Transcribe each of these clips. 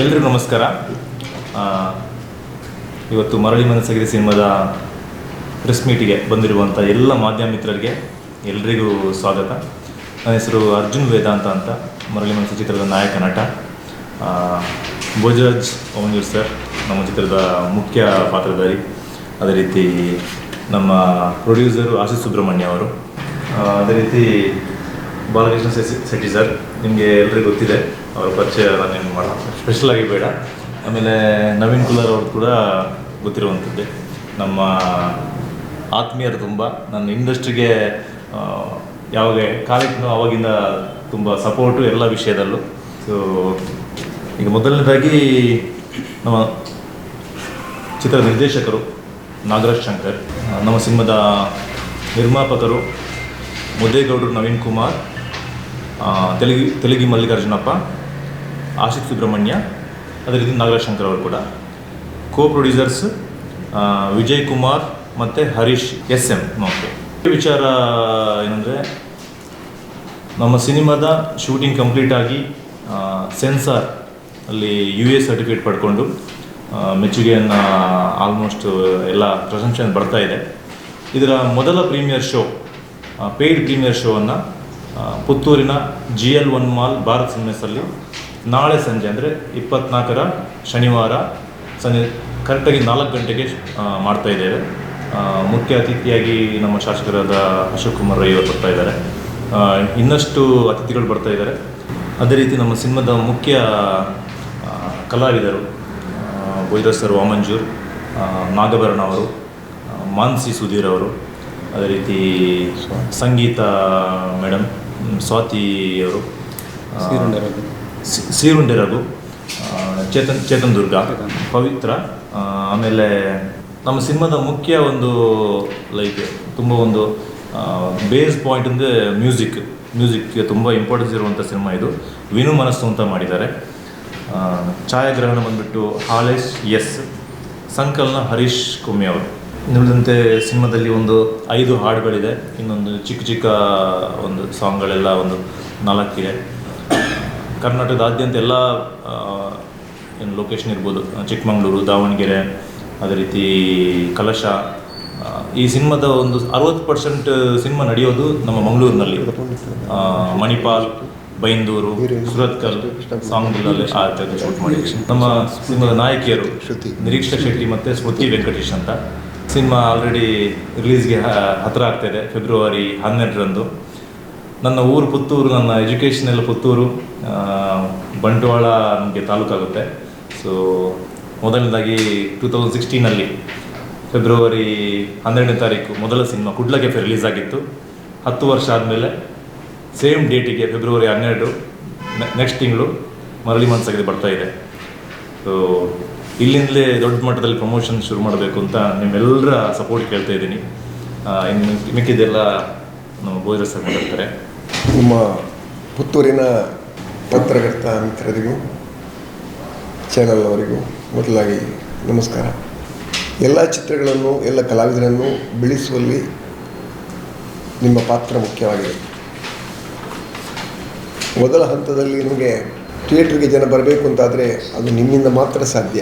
ಎಲ್ರಿಗೂ ನಮಸ್ಕಾರ. ಇವತ್ತು ಮರಳಿ ಮನಸ್ಸಾಗಿದೆ ಸಿನಿಮಾದ ಪ್ರೆಸ್ ಮೀಟಿಗೆ ಬಂದಿರುವಂಥ ಎಲ್ಲ ಮಾಧ್ಯಮ ಮಿತ್ರರಿಗೆ ಎಲ್ರಿಗೂ ಸ್ವಾಗತ. ನನ್ನ ಹೆಸರು ಅರ್ಜುನ್ ವೇದಾಂತ ಅಂತ, ಮರಳಿ ಮನಸ್ಸು ಚಿತ್ರದ ನಾಯಕ ನಟ. ಭೋಜರಾಜ್ ಅವಂಜೂರ್ ಸರ್ ನಮ್ಮ ಚಿತ್ರದ ಮುಖ್ಯ ಪಾತ್ರಧಾರಿ. ಅದೇ ರೀತಿ ನಮ್ಮ ಪ್ರೊಡ್ಯೂಸರು ಆಶೀಶ್ ಸುಬ್ರಹ್ಮಣ್ಯ ಅವರು. ಅದೇ ರೀತಿ ಬಾಲಕೃಷ್ಣ ಶೆಟ್ಟಿ ಸರ್, ನಿಮಗೆ ಎಲ್ರಿಗೂ ಗೊತ್ತಿದೆ, ಅವರ ಪರಿಚಯ ನಾನೇನು ಮಾಡೋಣ ಸ್ಪೆಷಲಾಗಿ ಬೇಡ. ಆಮೇಲೆ ನವೀನ್ ಕುಲಾರ್ ಅವ್ರದ್ದು ಕೂಡ ಗೊತ್ತಿರುವಂಥದ್ದೇ, ನಮ್ಮ ಆತ್ಮೀಯರು ತುಂಬ. ನನ್ನ ಇಂಡಸ್ಟ್ರಿಗೆ ಯಾವಾಗ ಕಾಲಿಟ್ಟು ಅವಾಗಿಂದ ತುಂಬ ಸಪೋರ್ಟು ಎಲ್ಲ ವಿಷಯದಲ್ಲೂ. ಸೊ ಈಗ ಮೊದಲನೇದಾಗಿ ನಮ್ಮ ಚಿತ್ರದ ನಿರ್ದೇಶಕರು ನಾಗರಾಜ್ ಶಂಕರ್, ನಮ್ಮ ಸಿನಿಮಾದ ನಿರ್ಮಾಪಕರು ಮುದ್ದೇಗೌಡರು ನವೀನ್ ಕುಮಾರ್, ತೆಲುಗಿ ಮಲ್ಲಿಕಾರ್ಜುನಪ್ಪ, ಆಶೀಶ್ ಸುಬ್ರಹ್ಮಣ್ಯ, ಅದೇ ರೀತಿ ನಾಗರಾಜ್ ಶಂಕರ್ ಅವರು ಕೂಡ. ಕೋ ಪ್ರೊಡ್ಯೂಸರ್ಸ್ ವಿಜಯ್ ಕುಮಾರ್ ಮತ್ತು ಹರೀಶ್ SM. ಓಕೆ, ವಿಚಾರ ಏನಂದರೆ, ನಮ್ಮ ಸಿನಿಮಾದ ಶೂಟಿಂಗ್ ಕಂಪ್ಲೀಟ್ ಆಗಿ ಸೆನ್ಸಾರ್ ಅಲ್ಲಿ US ಸರ್ಟಿಫಿಕೇಟ್ ಪಡ್ಕೊಂಡು ಮೆಚ್ಚುಗೆಯನ್ನು ಆಲ್ಮೋಸ್ಟ್ ಎಲ್ಲ ಪ್ರಶಂಸೆಯನ್ನು ಬರ್ತಾ ಇದೆ. ಇದರ ಮೊದಲ ಪ್ರೀಮಿಯರ್ ಶೋ, ಪೇಯ್ಡ್ ಪ್ರೀಮಿಯರ್ ಶೋವನ್ನು ಪುತ್ತೂರಿನ GL1 ಮಾಲ್ ಭಾರತ್ ಸಿನಿಮಾಸಲ್ಲಿ ನಾಳೆ ಸಂಜೆ ಅಂದರೆ 24 ಶನಿವಾರ ಸಂಜೆ ಕರೆಕ್ಟಾಗಿ 4 ಗಂಟೆಗೆ ಮಾಡ್ತಾ ಇದ್ದೇವೆ. ಮುಖ್ಯ ಅತಿಥಿಯಾಗಿ ನಮ್ಮ ಶಾಸಕರಾದ ಅಶೋಕ್ ಕುಮಾರ್ ರೈ ಅವರು ಬರ್ತಾ ಇದ್ದಾರೆ. ಇನ್ನಷ್ಟು ಅತಿಥಿಗಳು ಬರ್ತಾ ಇದ್ದಾರೆ. ಅದೇ ರೀತಿ ನಮ್ಮ ಸಿನಿಮಾದ ಮುಖ್ಯ ಕಲಾವಿದರು ಭೋಜರಾಜ್ ಸರ್, ವಾಮಂಜೂರ್, ನಾಗಭರಣ ಅವರು, ಮಾನ್ಸಿ ಸುಧೀರ್ ಅವರು, ಅದೇ ರೀತಿ ಸಂಗೀತ ಮೇಡಮ್, ಸ್ವಾತಿ ಅವರು, ಸೀರುಂಡೆ ರಘು, ಚೇತನ್ ದುರ್ಗ, ಪವಿತ್ರ. ಆಮೇಲೆ ನಮ್ಮ ಸಿನಿಮಾದ ಮುಖ್ಯ ಒಂದು ತುಂಬ ಒಂದು ಬೇಸ್ ಪಾಯಿಂಟ್ ಅಂದರೆ ಮ್ಯೂಸಿಕ್ಗೆ ತುಂಬ ಇಂಪಾರ್ಟೆನ್ಸ್ ಇರುವಂಥ ಸಿನಿಮಾ ಇದು. ವಿನು ಮನಸ್ಸು ಅಂತ ಮಾಡಿದ್ದಾರೆ. ಛಾಯಾಗ್ರಹಣ ಬಂದುಬಿಟ್ಟು ಹಾಲೇಶ್ S, ಸಂಕಲನ ಹರೀಶ್ ಕುಮ್ಮಿ ಅವರು. ಇನ್ನುಳಿದಂತೆ ಸಿನಿಮಾದಲ್ಲಿ ಒಂದು 5 ಹಾಡುಗಳಿದೆ, ಇನ್ನೊಂದು ಚಿಕ್ಕ ಒಂದು ಸಾಂಗ್ಗಳೆಲ್ಲ ಒಂದು 4 ಇದೆ. ಕರ್ನಾಟಕದಾದ್ಯಂತ ಎಲ್ಲ ಏನು ಲೊಕೇಶನ್ ಇರ್ಬೋದು, ಚಿಕ್ಕಮಗಳೂರು, ದಾವಣಗೆರೆ, ಅದೇ ರೀತಿ ಕಲಶ. ಈ ಸಿನಿಮಾದ ಒಂದು 60% ಸಿನಿಮಾ ನಡೆಯೋದು ನಮ್ಮ ಮಂಗಳೂರಿನಲ್ಲಿ. ಮಣಿಪಾಲ್, ಬೈಂದೂರು, ಸುರತ್ಕಲ್ ಸಾಂಗ್ಗಳಲ್ಲಿ ಆ ಜಾಗ ಶೂಟ್ ಮಾಡಿ. ನಮ್ಮ ಸಿನಿಮಾದ ನಾಯಕಿಯರು ನಿರೀಕ್ಷಾ ಶೆಟ್ಟಿ ಮತ್ತು ಸ್ಮೃತಿ ವೆಂಕಟೇಶ್ ಅಂತ. ಸಿನಿಮಾ ಆಲ್ರೆಡಿ ರಿಲೀಸ್ಗೆ ಹತ್ತಿರ ಆಗ್ತಾಯಿದೆ, ಫೆಬ್ರವರಿ 12ರಂದು. ನನ್ನ ಊರು ಪುತ್ತೂರು, ನನ್ನ ಎಜುಕೇಷನ್ ಎಲ್ಲ ಪುತ್ತೂರು, ಬಂಟ್ವಾಳ ನಮಗೆ ತಾಲೂಕಾಗುತ್ತೆ. ಸೊ ಮೊದಲನೇದಾಗಿ 2016 ಫೆಬ್ರವರಿ 12ನೇ ತಾರೀಕು ಮೊದಲ ಸಿನಿಮಾ ಕುಡ್ಲ ಕೆಫೆ ರಿಲೀಸ್ ಆಗಿತ್ತು. 10 ವರ್ಷ ಆದಮೇಲೆ ಸೇಮ್ ಡೇಟಿಗೆ ಫೆಬ್ರವರಿ 12 ನೆಕ್ಸ್ಟ್ ತಿಂಗಳು ಮರಳಿ ಮನಸ್ಸಾಗಿದೆ ಬರ್ತಾಯಿದೆ. ಸೊ ಇಲ್ಲಿಂದಲೇ ದೊಡ್ಡ ಮಟ್ಟದಲ್ಲಿ ಪ್ರಮೋಷನ್ ಶುರು ಮಾಡಬೇಕು ಅಂತ ನಿಮ್ಮೆಲ್ಲರ ಸಪೋರ್ಟ್ ಕೇಳ್ತಾ ಇದ್ದೀನಿ. ಇನ್ನು ಮಿಕ್ಕಿದೆಲ್ಲ ನಮ್ಮ ಭೋಜರಾಜ್ ಸರ್ ಮಾತಾಡ್ತಾರೆ. ನಿಮ್ಮ ಪುತ್ತೂರಿನ ಪತ್ರಕರ್ತ ಮಿತ್ರರಿಗೂ ಚಾನಲ್ ಅವರಿಗೂ ಮೊದಲಾಗಿ ನಮಸ್ಕಾರ. ಎಲ್ಲ ಚಿತ್ರಗಳನ್ನು, ಎಲ್ಲ ಕಲಾವಿದರನ್ನು ಬೆಳೆಸುವಲ್ಲಿ ನಿಮ್ಮ ಪಾತ್ರ ಮುಖ್ಯವಾಗಿದೆ. ಮೊದಲ ಹಂತದಲ್ಲಿ ನಿಮಗೆ ಥಿಯೇಟ್ರಿಗೆ ಜನ ಬರಬೇಕು ಅಂತಾದರೆ ಅದು ನಿಮ್ಮಿಂದ ಮಾತ್ರ ಸಾಧ್ಯ.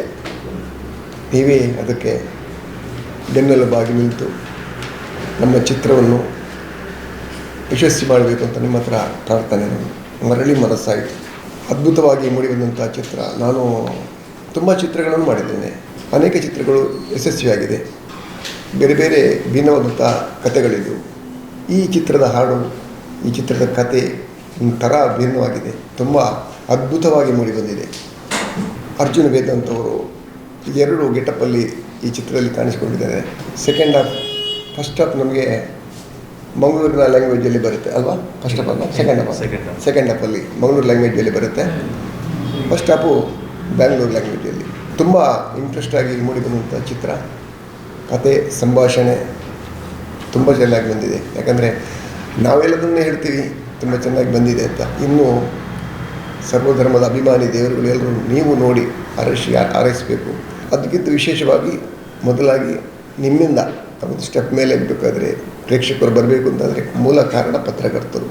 ನೀವೇ ಅದಕ್ಕೆ ಬೆನ್ನೆಲುಬಾಗಿ ನಿಂತು ನಮ್ಮ ಚಿತ್ರವನ್ನು ಯಶಸ್ವಿ ಮಾಡಬೇಕು ಅಂತ ನಿಮ್ಮ ಹತ್ರ ಪ್ರಾರ್ಥನೆ. ಮರಳಿ ಮನಸ್ಸಾಯಿತು ಅದ್ಭುತವಾಗಿ ಮೂಡಿಬಂದಂಥ ಚಿತ್ರ. ನಾನು ತುಂಬ ಚಿತ್ರಗಳನ್ನು ಮಾಡಿದ್ದೇನೆ, ಅನೇಕ ಚಿತ್ರಗಳು ಯಶಸ್ವಿಯಾಗಿದೆ, ಬೇರೆ ಬೇರೆ ಭಿನ್ನವಾದಂಥ ಕಥೆಗಳಿದ್ದವು. ಈ ಚಿತ್ರದ ಹಾಡು, ಈ ಚಿತ್ರದ ಕತೆ ಒಂಥರ ಭಿನ್ನವಾಗಿದೆ, ತುಂಬ ಅದ್ಭುತವಾಗಿ ಮೂಡಿಬಂದಿದೆ. ಅರ್ಜುನ್ ವೇದಾಂತ್ ಅವರು 2 ಗೆಟಪ್ಪಲ್ಲಿ ಈ ಚಿತ್ರದಲ್ಲಿ ಕಾಣಿಸಿಕೊಂಡಿದ್ದಾರೆ. ಫಸ್ಟ್ ಹಾಫ್ ನಮಗೆ ಮಂಗಳೂರಿನ ಲ್ಯಾಂಗ್ವೇಜಲ್ಲಿ ಬರುತ್ತೆ ಅಲ್ವಾ? ಫಸ್ಟ್ ಹಾಫ್ ಅಲ್ಲ, ಸೆಕೆಂಡ್ ಹಾಫಲ್ಲಿ ಮಂಗಳೂರು ಲ್ಯಾಂಗ್ವೇಜಲ್ಲಿ ಬರುತ್ತೆ. ಫಸ್ಟ್ ಹಾಫು ಬ್ಯಾಂಗ್ಳೂರು ಲ್ಯಾಂಗ್ವೇಜಲ್ಲಿ. ತುಂಬ ಇಂಟ್ರೆಸ್ಟಾಗಿ ಮೂಡಿಬಂದಂಥ ಚಿತ್ರ. ಕತೆ, ಸಂಭಾಷಣೆ ತುಂಬ ಚೆನ್ನಾಗಿ ಬಂದಿದೆ. ಯಾಕಂದರೆ ನಾವೆಲ್ಲದನ್ನೇ ಹೇಳ್ತೀವಿ ತುಂಬ ಚೆನ್ನಾಗಿ ಬಂದಿದೆ ಅಂತ. ಇನ್ನೂ ಸರ್ವಧರ್ಮದ ಅಭಿಮಾನಿ ದೇವರುಗಳು ಎಲ್ಲರೂ ನೀವು ನೋಡಿ ಆರೈಸಬೇಕು. ಅದಕ್ಕಿಂತ ವಿಶೇಷವಾಗಿ ಮೊದಲಾಗಿ ನಿಮ್ಮಿಂದ ಒಂದು ಸ್ಟೆಪ್ ಮೇಲೆ ಬೇಕಾದರೆ ಪ್ರೇಕ್ಷಕರು ಬರಬೇಕು ಅಂತಂದರೆ ಮೂಲ ಕಾರಣ ಪತ್ರಕರ್ತರು,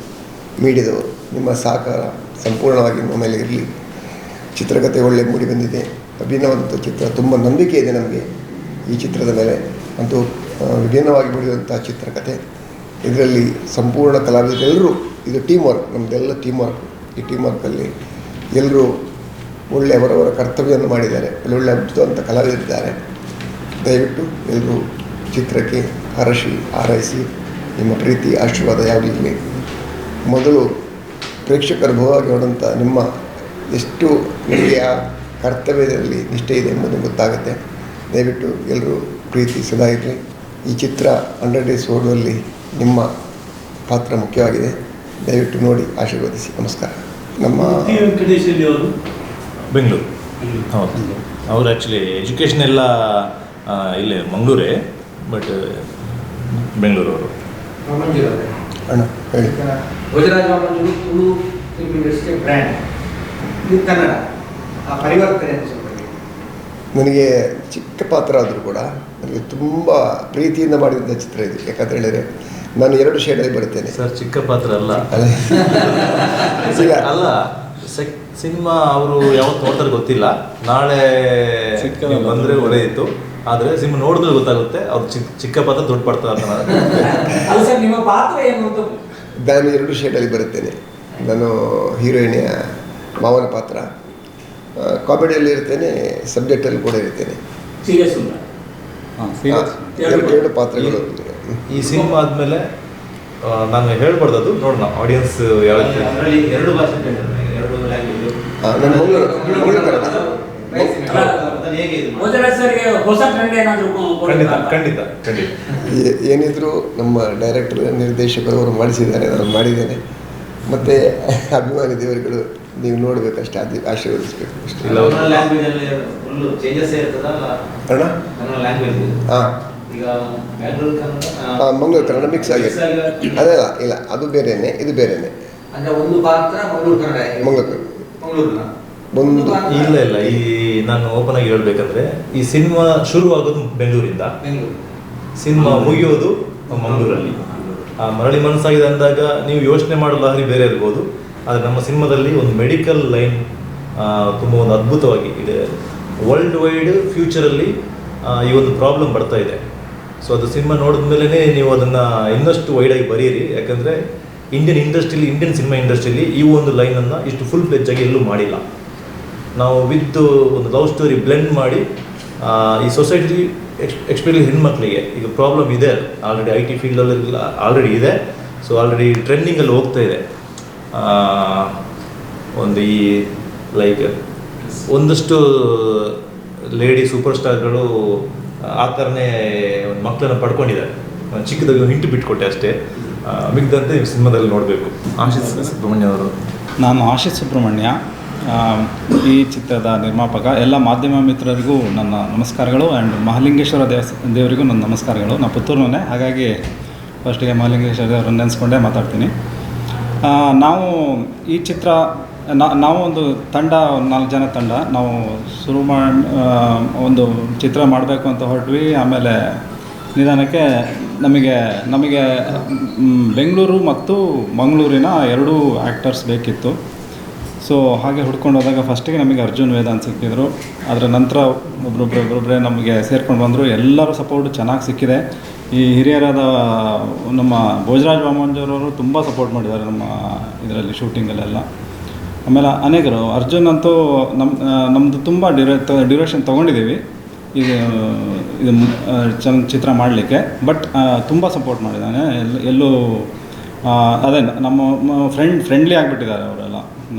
ಮೀಡಿಯಾದವರು. ನಿಮ್ಮ ಸಹಕಾರ ಸಂಪೂರ್ಣವಾಗಿ ನಮ್ಮ ಮೇಲೆ ಇರಲಿ. ಚಿತ್ರಕಥೆ ಒಳ್ಳೆ ಮೂಡಿ ಬಂದಿದೆ. ವಿಭಿನ್ನವಾದಂಥ ಚಿತ್ರ, ತುಂಬ ನಂಬಿಕೆ ಇದೆ ನಮಗೆ ಈ ಚಿತ್ರದ ಮೇಲೆ. ಅಂತೂ ವಿಭಿನ್ನವಾಗಿ ಮೂಡಿದಂಥ ಚಿತ್ರಕಥೆ. ಇದರಲ್ಲಿ ಸಂಪೂರ್ಣ ಕಲಾವಿದರೆಲ್ಲರೂ, ಇದು ಟೀಮ್ ವರ್ಕ್, ನಮ್ಮದೆಲ್ಲ ಟೀಮ್ ವರ್ಕ್. ಈ ಟೀಮ್ ವರ್ಕಲ್ಲಿ ಎಲ್ಲರೂ ಒಳ್ಳೆ ಅವರವರ ಕರ್ತವ್ಯವನ್ನು ಮಾಡಿದ್ದಾರೆ. ಒಳ್ಳೊಳ್ಳೆ ಅದ್ಭುತವಂತ ಕಲಾವಿದರಿದ್ದಾರೆ. ದಯವಿಟ್ಟು ಎಲ್ಲರೂ ಚಿತ್ರಕ್ಕೆ ಹಾರೈಸಿ ನಿಮ್ಮ ಪ್ರೀತಿ ಆಶೀರ್ವಾದ ಯಾವುದಿರಲಿ. ಮೊದಲು ಪ್ರೇಕ್ಷಕರ ಭವವಾಗಿ ನೋಡೋಂಥ ನಿಮ್ಮ ಎಷ್ಟು ನಿಮಗೆ ಆ ಕರ್ತವ್ಯದಲ್ಲಿ ನಿಷ್ಠೆ ಇದೆ ಎಂಬುದು ಗೊತ್ತಾಗುತ್ತೆ. ದಯವಿಟ್ಟು ಎಲ್ಲರೂ ಪ್ರೀತಿ ಸದಾ ಇರಲಿ. ಈ ಚಿತ್ರ 100 ಡೇಸ್ ಓಡುವಲ್ಲಿ ನಿಮ್ಮ ಪಾತ್ರ ಮುಖ್ಯವಾಗಿದೆ. ದಯವಿಟ್ಟು ನೋಡಿ ಆಶೀರ್ವದಿಸಿ. ನಮಸ್ಕಾರ. ನಮ್ಮ ಬೆಂಗಳೂರು. ಹೌದು, ಅವರು ಆ್ಯಕ್ಚುಲಿ ಎಜುಕೇಷನ್ ಎಲ್ಲ ಇಲ್ಲೇ ಮಂಗಳೂರೇ, ಬಟ್ ಬೆಂಗಳೂರವರು. ಅಣ್ಣ ಹೇಳಿ. Bhojaraj Vamanjoor Tulu film industry brand, ಇದು ಕನ್ನಡ. ಆ ಪರಿವರ್ತನೆ ಅಂತ ಸ್ವಲ್ಪ ಹೇಳಿ. ನನಗೆ ಚಿಕ್ಕ ಪಾತ್ರ ಆದರೂ ಕೂಡ ನನಗೆ ತುಂಬ ಪ್ರೀತಿಯಿಂದ ಮಾಡಿದಂಥ ಚಿತ್ರ ಇದು. ಯಾಕಂತ ಹೇಳಿದರೆ ನಾನು 2 ಶೇಡಲ್ಲಿ ಬರುತ್ತೇನೆ ಸರ್. ಚಿಕ್ಕ ಪಾತ್ರ ಅಲ್ಲ ಇಲ್ಲ ಅಲ್ಲ, ಸಿನಿಮಾ ಅವರು ಯಾವತ್ತು ನೋಡ್ತಾರೆ ಗೊತ್ತಿಲ್ಲ. ನಾಳೆ ಬಂದರೆ ಒಳ್ಳೆಯಿತ್ತು, ಆದರೆ ಸಿನಿಮಾ ನೋಡಿದ್ರೆ ಗೊತ್ತಾಗುತ್ತೆ ಅವ್ರು ಚಿಕ್ಕ ಪಾತ್ರ ದೊಡ್ಡ ಪಾತ್ರ ಅಂತ. ಅಲ್ಲ ಸರ್, ನಿಮ್ಮ ಪಾತ್ರ ಏನು ಅಂತ? ನಾನು 2 ಶೇಡಲ್ಲಿ ಬರುತ್ತೇನೆ. ನಾನು ಹೀರೋಯಿನಿಯ ಮಾವನ ಪಾತ್ರ, ಕಾಮಿಡಿಯಲ್ಲಿ ಇರ್ತೇನೆ, ಸಬ್ಜೆಕ್ಟಲ್ಲಿ ಕೂಡ ಇರ್ತೇನೆ. ಸೀರಿಯಸ್ ಎರಡು ಪಾತ್ರಗಳು. ಈ ಸಿನಿಮಾ ಆದಮೇಲೆ ನಾನು ಹೇಳ್ಬಾರ್ದು, ಅದು ನೋಡೋಣ ಆಡಿಯನ್ಸ್ ಯಾವ ರೀತಿ. ಅದರಲ್ಲಿ 2 ಭಾಷೆ, 2 ಲ್ಯಾಂಗ್ವೇಜ್. ನಾನು ಮಂಗಳೂರು ಕನ್ನಡ. ಭೋಜರಾಜ್ ಸರ್ಗೆ ಹೊಸ ಟ್ರೆಂಡ್ ಏನಾದರೂ ಖಂಡಿತ. ಏನಿದ್ರು ನಮ್ಮ ಡೈರೆಕ್ಟರ್ ನಿರ್ದೇಶಕರು ಅವರು ಮಾಡಿಸಿದ್ದಾರೆ, ನಾನು ಮಾಡಿದ್ದೇನೆ. ಮತ್ತು ಅಭಿಮಾನಿ ದೇವರುಗಳು ನೀವು ನೋಡಬೇಕಷ್ಟೇ, ಅದು ಆಶೀರ್ವದಿಸಬೇಕು ಅಷ್ಟೇ. ಇಲ್ಲ ಅಣ್ಣ ಹಾಂ, ಮಂಗಳೂರು ಕನ್ನಡ ಮಿಕ್ಸ್ ಆಗಿದೆ. ಅದಲ್ಲ, ಇಲ್ಲ, ಅದು ಬೇರೆಯೇ, ಇದು ಬೇರೆಯೇ. ಅಂದ್ರೆ ಒಂದು ಪಾತ್ರ ಮಂಗಳೂರು ಕನ್ನಡ, ಮಂಗಳೂರು ಒಂದು ಇಲ್ಲ. ಈ ನಾನು ಓಪನ್ ಆಗಿ ಹೇಳ್ಬೇಕಂದ್ರೆ, ಈ ಸಿನಿಮಾ ಶುರು ಆಗೋದು ಬೆಂಗಳೂರಿಂದ, ಸಿನಿಮಾ ಮುಗಿಯೋದು ಮಂಗಳೂರಲ್ಲಿ. ಆ ಮರಳಿ ಮನಸ್ಸಾಗಿದೆ ಅಂದಾಗ ನೀವು ಯೋಚನೆ ಮಾಡೋ ಲಹರಿ ಬೇರೆ ಇರ್ಬೋದು, ಆದರೆ ನಮ್ಮ ಸಿನಿಮಾದಲ್ಲಿ ಒಂದು ಮೆಡಿಕಲ್ ಲೈನ್ ತುಂಬ ಒಂದು ಅದ್ಭುತವಾಗಿ ಇದೆ. ವರ್ಲ್ಡ್ ವೈಡ್ ಫ್ಯೂಚರಲ್ಲಿ ಈ ಒಂದು ಪ್ರಾಬ್ಲಮ್ ಬರ್ತಾ ಇದೆ. ಸೊ ಅದು ಸಿನಿಮಾ ನೋಡಿದ ಮೇಲೇ ನೀವು ಅದನ್ನು ಇನ್ನಷ್ಟು ವೈಡಾಗಿ ಬರೀರಿ. ಯಾಕಂದರೆ ಇಂಡಿಯನ್ ಸಿನಿಮಾ ಇಂಡಸ್ಟ್ರಿಯಲ್ಲಿ ಈ ಒಂದು ಲೈನನ್ನು ಇಷ್ಟು ಫುಲ್ ಫ್ಲೆಜ್ ಆಗಿ ಎಲ್ಲೂ ಮಾಡಿಲ್ಲ. ನಾವು ವಿತ್ ಒಂದು ಲವ್ ಸ್ಟೋರಿ ಬ್ಲೆಂಡ್ ಮಾಡಿ ಈ ಸೊಸೈಟಿ ಎಕ್ಸ್ಪೆಷಲಿ ಹೆಣ್ಮಕ್ಳಿಗೆ ಈಗ ಪ್ರಾಬ್ಲಮ್ ಇದೆ. ಆಲ್ರೆಡಿ IT ಫೀಲ್ಡಲ್ಲಿ ಆಲ್ರೆಡಿ ಇದೆ. ಸೊ ಆಲ್ರೆಡಿ ಟ್ರೆಂಡಿಂಗಲ್ಲಿ ಹೋಗ್ತಾ ಇದೆ. ಒಂದು ಈ ಲೈಕ್ ಒಂದಷ್ಟು ಲೇಡಿ ಸೂಪರ್ ಸ್ಟಾರ್ಗಳು ಆ ಥರನೇ ಒಂದು ಮಕ್ಕಳನ್ನು ಪಡ್ಕೊಂಡಿದ್ದಾರೆ. ಚಿಕ್ಕದಾಗಿ ಒಂದು ಹಿಂಟು ಬಿಟ್ಕೊಟ್ಟೆ ಅಷ್ಟೇ. ಮಿಗ್ದಂತೆ ಸಿನಿಮಾದಲ್ಲಿ ನೋಡಬೇಕು. ಆಶಿತ್ ಸುಬ್ರಹ್ಮಣ್ಯ ಅವರು. ನಾನು ಆಶಿತ್ ಸುಬ್ರಹ್ಮಣ್ಯ, ಈ ಚಿತ್ರದ ನಿರ್ಮಾಪಕ. ಎಲ್ಲ ಮಾಧ್ಯಮ ಮಿತ್ರರಿಗೂ ನನ್ನ ನಮಸ್ಕಾರಗಳು. ಆ್ಯಂಡ್ ಮಹಾಲಿಂಗೇಶ್ವರ ದೇವರಿಗೂ ನನ್ನ ನಮಸ್ಕಾರಗಳು. ನಾನು ಪುತ್ತೂರಿನವನೇ, ಹಾಗಾಗಿ ಫಸ್ಟಿಗೆ ಮಹಾಲಿಂಗೇಶ್ವರ ದೇವರನ್ನು ನೆನೆಸ್ಕೊಂಡೇ ಮಾತಾಡ್ತೀನಿ. ನಾವು ಈ ಚಿತ್ರ ನಾವು ಒಂದು ತಂಡ, 4 ಜನ ತಂಡ, ನಾವು ಶುರು ಮಾಡಿ ಒಂದು ಚಿತ್ರ ಮಾಡಬೇಕು ಅಂತ ಹೊರಟ್ವಿ. ಆಮೇಲೆ ನಿಧಾನಕ್ಕೆ ನಮಗೆ ಬೆಂಗಳೂರು ಮತ್ತು ಮಂಗಳೂರಿನ 2 ಆ್ಯಕ್ಟರ್ಸ್ ಬೇಕಿತ್ತು. ಸೊ ಹಾಗೆ ಹುಡ್ಕೊಂಡು ಹೋದಾಗ ಫಸ್ಟಿಗೆ ನಮಗೆ ಅರ್ಜುನ್ ವೇದಾಂತ್ ಸಿಕ್ಕಿದ್ರು. ಅದರ ನಂತರ ಒಬ್ಬೊಬ್ಬರೇ ನಮಗೆ ಸೇರ್ಕೊಂಡು ಬಂದರು. ಎಲ್ಲರೂ ಸಪೋರ್ಟ್ ಚೆನ್ನಾಗಿ ಸಿಕ್ಕಿದೆ. ಈ ಹಿರಿಯರಾದ ನಮ್ಮ ಭೋಜರಾಜ್ ವಾಮಂಜೂರವರು ತುಂಬ ಸಪೋರ್ಟ್ ಮಾಡಿದ್ದಾರೆ ನಮ್ಮ ಇದರಲ್ಲಿ ಶೂಟಿಂಗಲ್ಲೆಲ್ಲ. ಆಮೇಲೆ ಅನೇಕರು, ಅರ್ಜುನ್ ಅಂತೂ ನಮ್ಮದು ತುಂಬ ಡ್ಯೂರೇಷನ್ ತೊಗೊಂಡಿದ್ದೀವಿ ಇದು ಚಿತ್ರ ಮಾಡಲಿಕ್ಕೆ. ಬಟ್ ತುಂಬ ಸಪೋರ್ಟ್ ಮಾಡಿದ್ದಾನೆ. ಎಲ್ಲೂ ಅದೇ ನಮ್ಮ ಫ್ರೆಂಡ್ಲಿ ಆಗಿಬಿಟ್ಟಿದ್ದಾರೆ ಅವರೆಲ್ಲ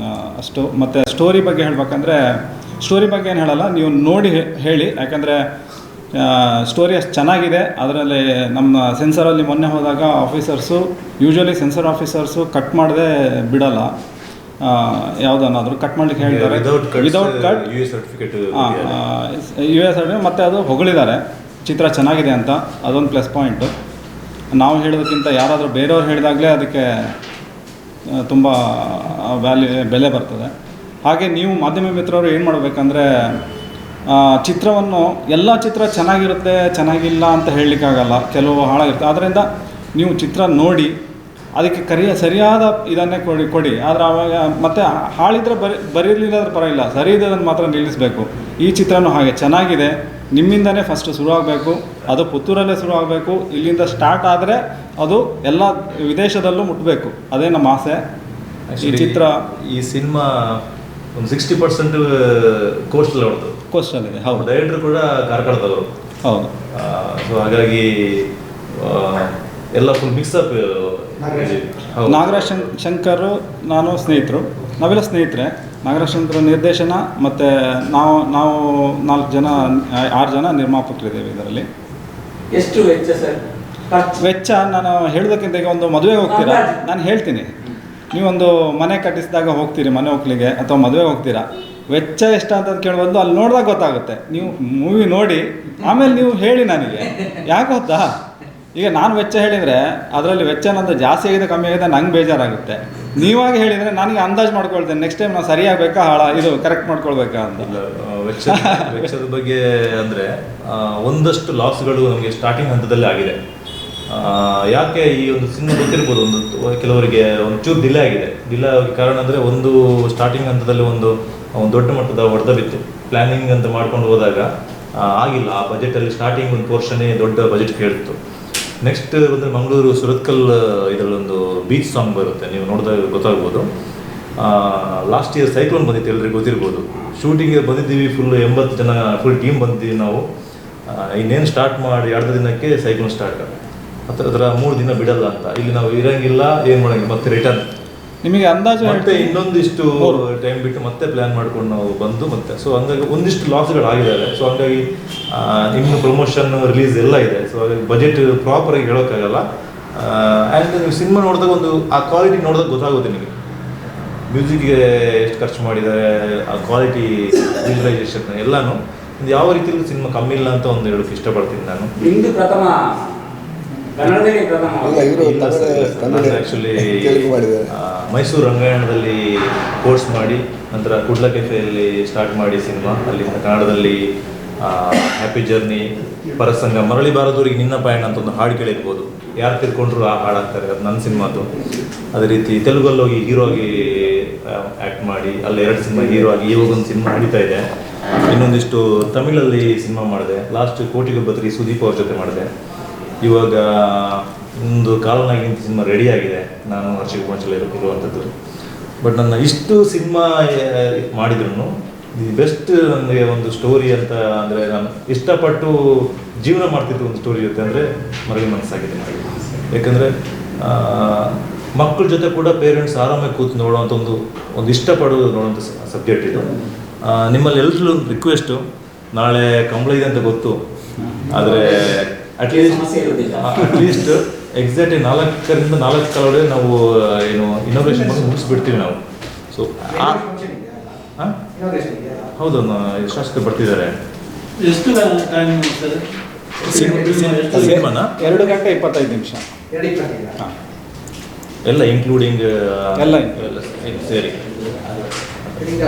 ಅಷ್ಟು. ಮತ್ತು ಸ್ಟೋರಿ ಬಗ್ಗೆ ಹೇಳಬೇಕಂದ್ರೆ, ಸ್ಟೋರಿ ಬಗ್ಗೆ ಏನು ಹೇಳಲ್ಲ, ನೀವು ನೋಡಿ ಹೇಳಿ. ಯಾಕಂದರೆ ಸ್ಟೋರಿ ಅಷ್ಟು ಚೆನ್ನಾಗಿದೆ. ಅದರಲ್ಲಿ ನಮ್ಮ ಸೆನ್ಸರಲ್ಲಿ ಮೊನ್ನೆ ಹೋದಾಗ ಯೂಶ್ವಲಿ ಸೆನ್ಸರ್ ಆಫೀಸರ್ಸು ಕಟ್ ಮಾಡದೆ ಬಿಡಲ್ಲ. ಯಾವುದನ್ನಾದರೂ ಕಟ್ ಮಾಡಲಿಕ್ಕೆ ಹೇಳಿದ್ದಾರೆ, ವಿದೌಟ್ ಕಟ್ US ಸರ್ಟಿಫಿಕೇಟ್. ಮತ್ತು ಅದು ಹೊಗಳಿದ್ದಾರೆ ಚಿತ್ರ ಚೆನ್ನಾಗಿದೆ ಅಂತ. ಅದೊಂದು ಪ್ಲಸ್ ಪಾಯಿಂಟು. ನಾವು ಹೇಳೋದಕ್ಕಿಂತ ಯಾರಾದರೂ ಬೇರೆಯವ್ರು ಹೇಳಿದಾಗಲೇ ಅದಕ್ಕೆ ತುಂಬ ಬೆಲೆ ಬರ್ತದೆ. ಹಾಗೆ ನೀವು ಮಾಧ್ಯಮ ಮಿತ್ರರು ಏನು ಮಾಡಬೇಕಂದ್ರೆ, ಚಿತ್ರವನ್ನು ಎಲ್ಲ ಚಿತ್ರ ಚೆನ್ನಾಗಿರುತ್ತೆ ಚೆನ್ನಾಗಿಲ್ಲ ಅಂತ ಹೇಳಲಿಕ್ಕಾಗಲ್ಲ, ಕೆಲವು ಹಾಳಾಗಿರುತ್ತೆ. ಆದ್ದರಿಂದ ನೀವು ಚಿತ್ರ ನೋಡಿ ಅದಕ್ಕೆ ಸರಿಯಾದ ಇದನ್ನೇ ಕೊಡಿ ಆದರೆ ಆವಾಗ ಮತ್ತೆ ಹಾಳಿದ್ರೆ ಬರೀಲಿಲ್ಲ ಅಂದ್ರೆ ಪರವಾಗಿಲ್ಲ, ಸರಿ ಇದನ್ನು ಮಾತ್ರ ನಿಲ್ಲಿಸಬೇಕು. ಈ ಚಿತ್ರನೂ ಹಾಗೆ ಚೆನ್ನಾಗಿದೆ. ನಿಮ್ಮಿಂದನೇ ಫಸ್ಟ್ ಶುರುವಾಗಬೇಕು, ಅದು ಪುತ್ತೂರಲ್ಲೇ ಶುರುವಾಗಬೇಕು. ಇಲ್ಲಿಂದ ಸ್ಟಾರ್ಟ್ ಆದರೆ ಅದು ಎಲ್ಲ ವಿದೇಶದಲ್ಲೂ ಮುಟ್ಟಬೇಕು, ಅದೇ ನಮ್ಮ ಆಸೆ. ಈ ಚಿತ್ರ ಈ ಸಿನಿಮಾ ಒಂದು 60% ಕೋಸ್ಟಲ್ ಹೊರತು ಕೋಸ್ಟಲ್ಲಿದೆ. ಹೌದು, ಡೈರೆಕ್ಟರ್ ಕೂಡ ಕಾರ್ಕಳದವರು. ಹೌದು. ಸೊ ಹಾಗಾಗಿ ಎಲ್ಲ ಫುಲ್ ಮಿಕ್ಸಪ್. ನಾಗರಾಜ್ ಶಂಕರ್ ನಾನು ಸ್ನೇಹಿತರು, ನಾವೆಲ್ಲ ಸ್ನೇಹಿತರೆ. ನಾಗರಾಜ್ ಶಂಕರ್ ನಿರ್ದೇಶನ ಮತ್ತು ನಾವು 6 ಜನ ನಿರ್ಮಾಪಕರಿದ್ದೇವೆ ಇದರಲ್ಲಿ. ಎಷ್ಟು ವೆಚ್ಚ ಸರ್? ವೆಚ್ಚ ನಾನು ಹೇಳೋದಕ್ಕಿಂತ ಈಗ ಒಂದು ಮದುವೆಗೆ ಹೋಗ್ತೀರಾ, ನಾನು ಹೇಳ್ತೀನಿ. ನೀವೊಂದು ಮನೆ ಕಟ್ಟಿಸಿದಾಗ ಹೋಗ್ತೀರಿ ಮನೆ ಹೋಗ್ಲಿಕ್ಕೆ ಅಥವಾ ಮದುವೆಗೆ ಹೋಗ್ತೀರಾ, ವೆಚ್ಚ ಎಷ್ಟು ಅಂತ ಕೇಳ್ಬೋದು. ಅಲ್ಲಿ ನೋಡಿದಾಗ ಗೊತ್ತಾಗುತ್ತೆ. ನೀವು ಮೂವಿ ನೋಡಿ ಆಮೇಲೆ ನೀವು ಹೇಳಿ ನನಗೆ. ಯಾಕೆ ಗೊತ್ತಾ, ಈಗ ನಾನು ವೆಚ್ಚ ಹೇಳಿದರೆ ಅದರಲ್ಲಿ ವೆಚ್ಚ ನಂದು ಜಾಸ್ತಿ ಆಗಿದೆ ಕಮ್ಮಿ ಆಗಿದೆ ನಂಗೆ ಬೇಜಾರಾಗುತ್ತೆ. ನೀವಾಗ ಹೇಳಿದರೆ ನನಗೆ ಅಂದಾಜು ಮಾಡ್ಕೊಳ್ತೇನೆ, ನೆಕ್ಸ್ಟ್ ಟೈಮ್ ನಾನು ಸರಿಯಾಗಬೇಕಾ ಇದು ಕರೆಕ್ಟ್ ಮಾಡ್ಕೊಳ್ಬೇಕಾ ಅಂತ. ವೆಚ್ಚದ ಬಗ್ಗೆ ಅಂದರೆ ಒಂದಷ್ಟು ಲಾಸ್ಗಳು ನಮಗೆ ಸ್ಟಾರ್ಟಿಂಗ್ ಹಂತದಲ್ಲಿ ಆಗಿದೆ. ಯಾಕೆ ಈ ಒಂದು ಸಿನಿಮಾ ಗೊತ್ತಿರ್ಬೋದು, ಕೆಲವರಿಗೆ ಒಂಚೂರು ಡಿಲೇ ಆಗಿದೆ. ಡಿಲೇ ಆಗಿ ಕಾರಣ ಅಂದರೆ ಒಂದು ಸ್ಟಾರ್ಟಿಂಗ್ ಹಂತದಲ್ಲಿ ಒಂದು ದೊಡ್ಡ ಮಟ್ಟದ ಹೊಡೆತ ಬಿತ್ತು. ಪ್ಲ್ಯಾನಿಂಗ್ ಅಂತ ಮಾಡ್ಕೊಂಡು ಹೋದಾಗ ಆಗಿಲ್ಲ. ಆ ಬಜೆಟಲ್ಲಿ ಸ್ಟಾರ್ಟಿಂಗ್ ಒಂದು ಪೋರ್ಷನ್ನೇ ದೊಡ್ಡ ಬಜೆಟ್ ಕೇಳಿತ್ತು. ನೆಕ್ಸ್ಟ್ ಅಂದರೆ ಮಂಗಳೂರು ಸುರತ್ಕಲ್ ಇದರಲ್ಲೊಂದು ಬೀಚ್ ಸಾಂಗ್ ಬರುತ್ತೆ, ನೀವು ನೋಡಿದಾಗ ಗೊತ್ತಾಗ್ಬೋದು. ಲಾಸ್ಟ್ ಇಯರ್ ಸೈಕ್ಲೋನ್ ಬಂದಿತ್ತು, ಎಲ್ರಿಗೂ ಗೊತ್ತಿರ್ಬೋದು. ಶೂಟಿಂಗಿಗೆ ಬಂದಿದ್ದೀವಿ, ಫುಲ್ 80 ಜನ ಫುಲ್ ಟೀಮ್ ಬಂದಿದ್ದೀವಿ ನಾವು. ಇನ್ನೇನು ಸ್ಟಾರ್ಟ್ ಮಾಡಿ 2 ದಿನಕ್ಕೆ ಸೈಕ್ಲೋನ್ ಸ್ಟಾರ್ಟ್. ಅದರ 3 ದಿನ ಬಿಡಲ್ಲ ಅಂತ ಇಲ್ಲಿ ನಾವು ಇರೋಂಗಿಲ್ಲ, ಏನು ಮಾಡೋಂಗಿಲ್ಲ, ಮತ್ತೆ ರಿಟರ್ನ್. ನಿಮಗೆ ಅಂದಾಜು ಮತ್ತೆ ಇನ್ನೊಂದಿಷ್ಟು ಟೈಮ್ ಬಿಟ್ಟು ಮತ್ತೆ ಪ್ಲ್ಯಾನ್ ಮಾಡ್ಕೊಂಡು ನಾವು ಬಂದು ಮತ್ತೆ. ಸೊ ಹಂಗಾಗಿ ಒಂದಿಷ್ಟು ಲಾಸ್ಗಳಾಗಿದ್ದಾವೆ. ಸೊ ಹಂಗಾಗಿ ಇನ್ನು ಪ್ರಮೋಷನ್ ರಿಲೀಸ್ ಎಲ್ಲ ಇದೆ. ಸೊ ಹಾಗಾಗಿ ಬಜೆಟ್ ಪ್ರಾಪರಾಗಿ ಹೇಳೋಕ್ಕಾಗಲ್ಲ. ಆ್ಯಂಡ್ ನೀವು ಸಿನಿಮಾ ನೋಡಿದಾಗ ಒಂದು ಆ ಕ್ವಾಲಿಟಿ ನೋಡಿದಾಗ ಗೊತ್ತಾಗುತ್ತೆ ನಿಮಗೆ. ಮ್ಯೂಸಿಕ್ಗೆ ಎಷ್ಟು ಖರ್ಚು ಮಾಡಿದ್ದಾರೆ, ಆ ಕ್ವಾಲಿಟಿ, ವಿಜುವಲೈಸೇಷನ್ ಎಲ್ಲನೂ ಒಂದು ಯಾವ ರೀತಿಯಲ್ಲಿ ಸಿನಿಮಾ ಕಮ್ಮಿ ಇಲ್ಲ ಅಂತ ಒಂದು ಹೇಳೋಕ್ಕೆ ಇಷ್ಟಪಡ್ತೀನಿ ನಾನು. ನಿಮ್ಮದು ಪ್ರಥಮ ಕನ್ನಡದಲ್ಲಿ ಪ್ರಥಮ ಆ್ಯಕ್ಚುಲಿ ಮೈಸೂರು ರಂಗಾಯಣದಲ್ಲಿ ಕೋರ್ಸ್ ಮಾಡಿ ನಂತರ ಕುಡ್ಲ ಕೆಫೆಯಲ್ಲಿ ಸ್ಟಾರ್ಟ್ ಮಾಡಿ ಸಿನಿಮಾ. ಅಲ್ಲಿಂದ ಕನ್ನಡದಲ್ಲಿ ಹ್ಯಾಪಿ ಜರ್ನಿ, ಪರಸಂಗ, ಮರಳಿ ಬಾರದೂರಿಗೆ ನಿನ್ನ ಪಯಣ ಅಂತ ಒಂದು ಹಾಡು ಕೇಳಿರ್ಬೋದು. ಯಾರು ತಿರ್ಕೊಂಡ್ರು ಆ ಹಾಡಾಗ್ತಾರೆ, ಅದು ನನ್ನ ಸಿನಿಮಾದು. ಅದೇ ರೀತಿ ತೆಲುಗಲ್ಲಿ ಹೋಗಿ ಹೀರೋ ಆಗಿ ಆ್ಯಕ್ಟ್ ಮಾಡಿ ಅಲ್ಲಿ 2 ಸಿನಿಮಾ ಹೀರೋ ಆಗಿ ಇವಾಗ ಒಂದು ಸಿನಿಮಾ ನಡೀತಾ ಇದೆ. ಇನ್ನೊಂದಿಷ್ಟು ತಮಿಳಲ್ಲಿ ಸಿನಿಮಾ ಮಾಡಿದೆ. ಲಾಸ್ಟ್ ಕೋಟಿಗೆ ಬದ್ರಿ ಸುದೀಪ್ ಅವ್ರ ಜೊತೆ ಮಾಡಿದೆ. ಇವಾಗ ಒಂದು ಕಾಲನಾಗಿಂತ ಸಿನಿಮಾ ರೆಡಿ ಆಗಿದೆ, ನಾನು ಹರ್ಷಿಕ್ ಪಂಚಲ ಇರುವಂಥದ್ದು. ಬಟ್ ನನ್ನ ಇಷ್ಟು ಸಿನಿಮಾ ಮಾಡಿದ್ರು ದಿ ಬೆಸ್ಟ್ ನನಗೆ ಒಂದು ಸ್ಟೋರಿ ಅಂತ ಅಂದರೆ ನಾನು ಇಷ್ಟಪಟ್ಟು ಜೀವನ ಮಾಡ್ತಿದ್ದು ಒಂದು ಸ್ಟೋರಿ ಜೊತೆ ಅಂದರೆ ಮರಳಿ ಮನಸ್ಸಾಗಿದೆ ನನಗೆ. ಯಾಕಂದರೆ ಮಕ್ಕಳ ಜೊತೆ ಕೂಡ ಪೇರೆಂಟ್ಸ್ ಆರಾಮಾಗಿ ಕೂತು ನೋಡುವಂಥ ಒಂದು ಇಷ್ಟಪಡೋದು ನೋಡುವಂಥ ಸಬ್ಜೆಕ್ಟ್ ಇದು. ನಿಮ್ಮಲ್ಲಿ ಎಲ್ಲರೂ ಒಂದು ರಿಕ್ವೆಸ್ಟು, ನಾಳೆ ಕಂಬಳ ಇದೆ ಅಂತ ಗೊತ್ತು, ಆದರೆ ಅಟ್ಲೀಸ್ಟ್ ಎಕ್ಸಾಕ್ಟ್ 4ರಿಂದ 4:15 ನಾವು ಏನು ಇನೋಗ್ರೇಷನ್ ಬಂದು ಮುಗಿಸ್ಬಿಡ್ತೀವಿ ನಾವು. ಸೊ ಹೌದು, ಶಾಸಕರು ಬರ್ತಿದ್ದಾರೆ. ಎಷ್ಟು ಟೈಮ್ ಸರ್ ಸಿನಿಮಾನ 2 ಗಂಟೆ 25 ನಿಮಿಷ ಹಾಂ, ಎಲ್ಲ ಇನ್ಕ್ಲೂಡಿಂಗ್ ಎಲ್ಲ ಸೇರಿ. ಈಗ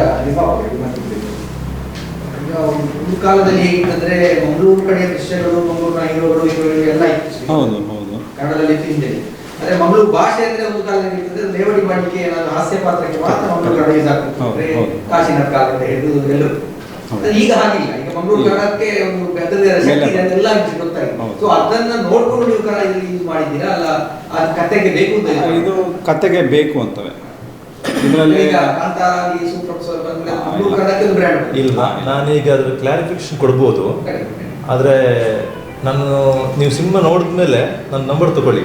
ಒಂದು ಕಾಲದಲ್ಲಿ ಹೇಗಿತ್ತಂದ್ರೆ ಮಂಗಳೂರು ಕಡೆಯ ದೃಶ್ಯಗಳು, ಮಂಗಳೂರಿನ ಹೀರೋಗಳು ಎಲ್ಲ ಇತ್ತು. ಹೌದು ಹೌದು, ಕನ್ನಡದಲ್ಲಿ ಹಿಂದೆ. ಆದ್ರೆ ಮಂಗಳೂರು ಭಾಷೆ ಅಂದ್ರೆ ಒಂದು ಕಾಲದಲ್ಲಿ ಇರ್ತದೆ, ಲೇವಡಿ ಮಾಡಲಿಕ್ಕೆ ಏನಾದ್ರು ಹಾಸ್ಯ ಪಾತ್ರಕ್ಕೆ ಮಾತ್ರ ಮಂಗಳೂರು ಕನ್ನಡ ಯೂಸ್ ಆಗ್ತದೆ. ಕಾಶಿನಾಥ್ ಕಾಲದಿಂದ ಹಿಡಿದು ಎಲ್ಲರೂ. ಈಗ ಹಾಗಿಲ್ಲ. ಈಗ ಮಂಗಳೂರು ಕನ್ನಡಕ್ಕೆ ಒಂದು ಬೆದರಿದ ಶಕ್ತಿ ಅದೆಲ್ಲ ಗೊತ್ತಾಗಿದೆ. ಸೊ ಅದನ್ನ ನೋಡ್ಕೊಂಡು ನೀವು ಕನ್ನಡ ಯೂಸ್ ಮಾಡಿದ್ದೀರಾ ಅಲ್ಲ, ಅದು ಕತೆಗೆ ಬೇಕು ಅಂತ? ಇದು ಕತೆಗೆ ಬೇಕು ಅಂತವೆ. ಇದರಲ್ಲಿ ಇಲ್ಲ, ನಾನೀಗ ಅದ್ರ ಕ್ಲಾರಿಫಿಕೇಶನ್ ಕೊಡ್ಬೋದು. ಆದರೆ ನೀವು ಸಿನಿಮಾ ನೋಡಿದ್ಮೇಲೆ ನನ್ನ ನಂಬರ್ ತಗೊಳ್ಳಿ,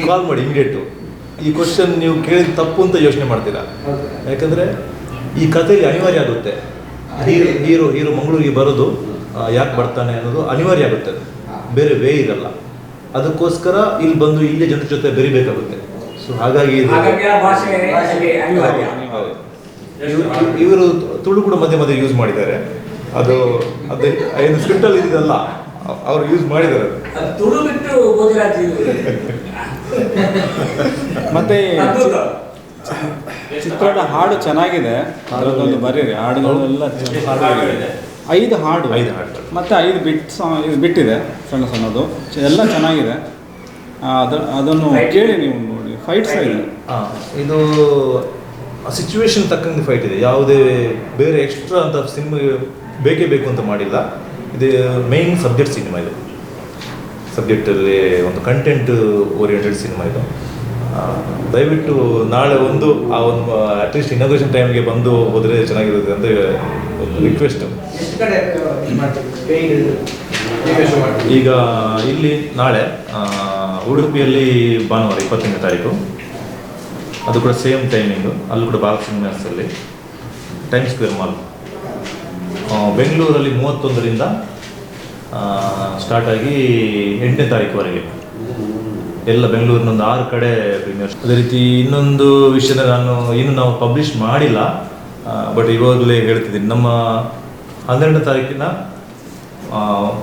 ಕಾಲ್ ಮಾಡಿ ಇಮಿಡಿಯೇಟು. ಈ ಕ್ವಶನ್ ನೀವು ಕೇಳಿದ ತಪ್ಪು ಅಂತ ಯೋಚನೆ ಮಾಡ್ತೀರಾ. ಯಾಕಂದರೆ ಈ ಕಥೆಯಲ್ಲಿ ಅನಿವಾರ್ಯ ಆಗುತ್ತೆ. ಹೀರೋ ಮಂಗಳೂರಿಗೆ ಬರೋದು ಯಾಕೆ ಬರ್ತಾನೆ ಅನ್ನೋದು ಅನಿವಾರ್ಯ ಆಗುತ್ತೆ, ಬೇರೆ ವೇ ಇರಲ್ಲ. ಅದಕ್ಕೋಸ್ಕರ ಇಲ್ಲಿ ಬಂದು ಇಲ್ಲೇ ಜನರ ಜೊತೆ ಬೆರಿಬೇಕಾಗುತ್ತೆ. ಸೊ ಹಾಗಾಗಿ ಇವರು ತುಳು ಕೂಡ ಮಧ್ಯೆ ಮಧ್ಯೆ ಯೂಸ್ ಮಾಡಿದ್ದಾರೆ. ಅದು ಏನು ಸ್ಕ್ರಿಪ್ಟಲ್ಲಿ ಇದೆಯಲ್ಲ, ಅವ್ರು ಯೂಸ್ ಮಾಡಿದ್ದಾರೆ. ಮತ್ತೆ ಚಿತ್ರದ ಹಾಡು ಚೆನ್ನಾಗಿದೆ, ಅದರಲ್ಲೊಂದು ಬರೀರಿ ಹಾಡುಗಳೆಲ್ಲ 5 ಹಾಡು ಮತ್ತು 5 ಬಿಟ್ಟಿದೆ ಸಣ್ಣದು, ಎಲ್ಲ ಚೆನ್ನಾಗಿದೆ. ಅದನ್ನು ಕೇಳಿ ನೀವು ನೋಡಿ ಫೈಟ್ಸ್ ಇದೆ. ಇದು ಸಿಚುವೇಶನ್ ತಕ್ಕಂಗೆ ಫೈಟ್ ಇದೆ, ಯಾವುದೇ ಬೇರೆ ಎಕ್ಸ್ಟ್ರಾ ಅಂತ ಸಿನಿಮಾ ಬೇಕೇ ಬೇಕು ಅಂತ ಮಾಡಿಲ್ಲ. ಇದು ಮೇಯ್ನ್ ಸಬ್ಜೆಕ್ಟ್ ಸಿನಿಮಾ, ಇದು ಸಬ್ಜೆಕ್ಟಲ್ಲಿ ಒಂದು ಕಂಟೆಂಟ್ ಓರಿಯೆಂಟೆಡ್ ಸಿನಿಮಾ ಇದು. ದಯವಿಟ್ಟು ನಾಳೆ ಒಂದು ಅಟ್ಲೀಸ್ಟ್ ಇನಾಗ್ರೇಷನ್ ಟೈಮ್ಗೆ ಬಂದು ಹೋದರೆ ಚೆನ್ನಾಗಿರುತ್ತೆ ಅಂತ ಒಂದು ರಿಕ್ವೆಸ್ಟ್. ಎಷ್ಟು ಕಡೆ ಈಗ ಇಲ್ಲಿ ನಾಳೆ ಉಡುಪಿಯಲ್ಲಿ ಭಾನುವಾರ 20ನೇ ತಾರೀಕು, ಅದು ಕೂಡ ಸೇಮ್ ಟೈಮಿಂಗು, ಅಲ್ಲೂ ಕೂಡ ಭಾರತ್ ಸಿನಿಮಾಸಲ್ಲಿ ಟೈಮ್ ಸ್ಕ್ವೇರ್ ಮಾಲ್. ಬೆಂಗಳೂರಲ್ಲಿ 31ರಿಂದ ಸ್ಟಾರ್ಟ್ ಆಗಿ 8ನೇ ತಾರೀಕುವರೆಗೆ ಎಲ್ಲ ಬೆಂಗಳೂರಿನ ಒಂದು 6 ಕಡೆ ಪ್ರೀಮಿಯರ್. ಅದೇ ರೀತಿ ಇನ್ನೊಂದು ವಿಷಯದ ಇನ್ನು ನಾವು ಪಬ್ಲಿಷ್ ಮಾಡಿಲ್ಲ, ಬಟ್ ಇವಾಗಲೇ ಹೇಳ್ತಿದ್ದೀನಿ. ನಮ್ಮ 12ನೇ ತಾರೀಕಿನ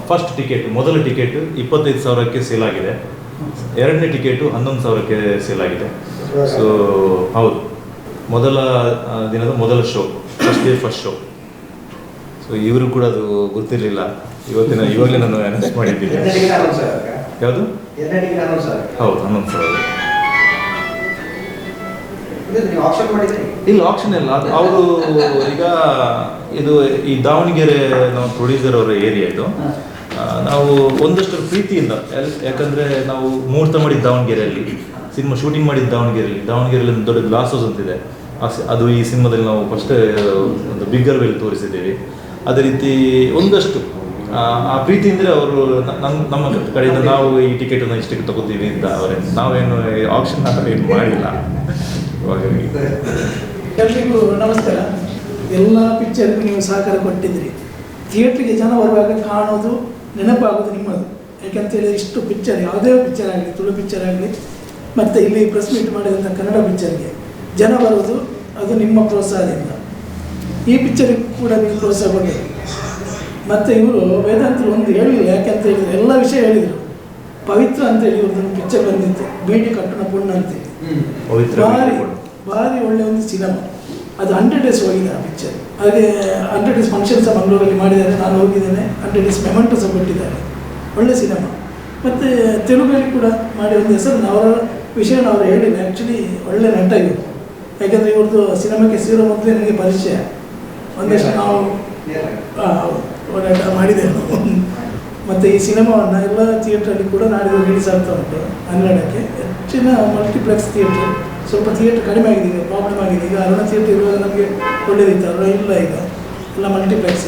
ಫಸ್ಟ್ ಟಿಕೆಟ್, ಮೊದಲ ಟಿಕೆಟ್ 25,000ಕ್ಕೆ ಸೇಲ್ ಆಗಿದೆ. 2ನೇ ಟಿಕೆಟು 11,000ಕ್ಕೆ ಸೇಲ್ ಆಗಿದೆ. ಸೊ ಹೌದು, ಮೊದಲ ದಿನದ ಮೊದಲ ಶೋ, ಫಸ್ಟ್ ಶೋ. ಸೊ ಇವರು ಕೂಡ ಅದು ಗೊತ್ತಿರಲಿಲ್ಲ, ಇವಾಗಲೇ ನಾನು ಅನೌನ್ಸ್ ಮಾಡಿದ್ದೀನಿ. ಯಾವುದು? ಹೌದು, 11,000. ಇಲ್ಲ, ಆಪ್ಷನ್ ಇಲ್ಲ. ಅವರು ಈಗ ಇದು ಈ ದಾವಣಗೆರೆ ನಮ್ಮ ಪ್ರೊಡ್ಯೂಸರ್ ಅವರ ಏರಿಯಾ ಇದು. ನಾವು ಒಂದಷ್ಟು ಪ್ರೀತಿಯಿಂದ, ಯಾಕಂದರೆ ನಾವು ಮುಹೂರ್ತ ಮಾಡಿದ್ದು ದಾವಣಗೆರೆಯಲ್ಲಿ, ಸಿನಿಮಾ ಶೂಟಿಂಗ್ ಮಾಡಿದ್ದು ದಾವಣಗೆರೆಯಲ್ಲಿ ಒಂದು ದೊಡ್ಡ ಗ್ಲಾಸ್ ಹೌಸ್ ಅಂತಿದೆ. ಅದು ಈ ಸಿನಿಮಾದಲ್ಲಿ ನಾವು ಫಸ್ಟ್ ಒಂದು ಬಿಗ್ಗರ್ ವೇಲ್ ತೋರಿಸಿದ್ದೀವಿ. ಅದೇ ರೀತಿ ಒಂದಷ್ಟು ಆ ಪ್ರೀತಿಯಿಂದಲೇ ಅವರು ನಮ್ಮ ಕಡೆಯಿಂದ ನಾವು ಈ ಟಿಕೆಟನ್ನು ಇಷ್ಟಕ್ಕೆ ತಗೋತೀವಿ ಅಂತ ಅವರೇ, ನಾವೇನು ಆಪ್ಷನ್ ಏನು ಮಾಡಿಲ್ಲ. ಎಲ್ರಿಗೂ ನಮಸ್ಕಾರ. ಎಲ್ಲ ಪಿಕ್ಚರ್ಗೂ ನೀವು ಸಹಕಾರ ಕೊಟ್ಟಿದ್ದೀರಿ. ಥಿಯೇಟ್ರಿಗೆ ಜನ ಬರುವಾಗ ಕಾಣೋದು, ನೆನಪಾಗೋದು ನಿಮ್ಮದು. ಯಾಕೆಂತೇಳಿದರೆ ಇಷ್ಟು ಪಿಕ್ಚರ್, ಯಾವುದೇ ಪಿಕ್ಚರ್ ಆಗಲಿ, ತುಳು ಪಿಕ್ಚರ್ ಆಗಲಿ, ಮತ್ತು ಇಲ್ಲಿ ಪ್ರೆಸ್ ಮೀಟ್ ಮಾಡಿದಂಥ ಕನ್ನಡ ಪಿಕ್ಚರ್ಗೆ ಜನ ಬರೋದು ಅದು ನಿಮ್ಮ ಪ್ರೋತ್ಸಾಹದಿಂದ. ಈ ಪಿಕ್ಚರಿಗೆ ಕೂಡ ನೀವು ಪ್ರೋತ್ಸಾಹ ಕೊಟ್ಟಿದ್ದೀರಿ. ಮತ್ತು ಇವರು ವೇದಾಂತರು ಒಂದು ಹೇಳಿಲ್ಲ, ಯಾಕೆಂತ ಹೇಳಿದ್ರು ಎಲ್ಲ ವಿಷಯ ಹೇಳಿದರು. ಪವಿತ್ರ ಅಂತೇಳಿ ಇವ್ರದ್ದೊಂದು ಪಿಕ್ಚರ್ ಬಂದಿತ್ತು, ಬೇಟಿ ಕಟ್ಟಣ ಪುಣ್ಣ ಅಂತೇಳಿ. ಭಾರಿ ಒಳ್ಳೆಯ ಒಂದು ಸಿನಿಮಾ. ಅದು 100 ಡೇಸ್ ಹೋಗಿದೆ ಆ ಪಿಕ್ಚರ್. ಹಾಗೆ 100 ಡೇಸ್ ಫಂಕ್ಷನ್ ಸಹ ಮಂಗಳೂರಲ್ಲಿ ಮಾಡಿದ್ದಾರೆ, ನಾನು ಹೋಗಿದ್ದೇನೆ. 100 ಡೇಸ್ ಮೆಮೆಂಟೋ ಸಹ ಕೊಟ್ಟಿದ್ದಾರೆ, ಒಳ್ಳೆ ಸಿನಿಮಾ. ಮತ್ತು ತೆಲುಗಲ್ಲಿ ಕೂಡ ಮಾಡಿ ಒಂದು ಹೆಸರು, ಅವರ ವಿಷಯನ ಅವರು ಹೇಳಿಲ್ಲ. ಆ್ಯಕ್ಚುಲಿ ಒಳ್ಳೆ ನಟ ಇವರು, ಯಾಕೆಂದರೆ ಇವ್ರದ್ದು ಸಿನಿಮಾಕ್ಕೆ ಸೇರೋ ಮೊದಲೇ ನನಗೆ ಪರಿಚಯ. ಒಂದಷ್ಟು ನಾವು ಓಡಾಟ ಮಾಡಿದ್ದೇವೆ. ಮತ್ತು ಈ ಸಿನಿಮಾವನ್ನು ಎಲ್ಲ ಥಿಯೇಟ್ರಲ್ಲಿ ಕೂಡ ನಾಡಿದ್ದು ರಿಲೀಸ್ ಆಗ್ತಾ ಉಂಟು. 12ಕ್ಕೆ ಹೆಚ್ಚಿನ ಮಲ್ಟಿಪ್ಲೆಕ್ಸ್ ಥಿಯೇಟ್ರ್, ಸ್ವಲ್ಪ ಥಿಯೇಟ್ರ್ ಕಡಿಮೆ ಆಗಿದೆ, ಈಗ ಪ್ರಾಬ್ಲಮ್ ಆಗಿದೆ. ಈಗ ಅರುಣ ಥಿಯೇಟ್ರ್ ಇರುವಾಗ ನಮಗೆ ಒಳ್ಳೆಯದಿತ್ತು, ಅರುಣ ಇಲ್ಲ, ಈಗ ಎಲ್ಲ ಮಲ್ಟಿಪ್ಲೆಕ್ಸ್.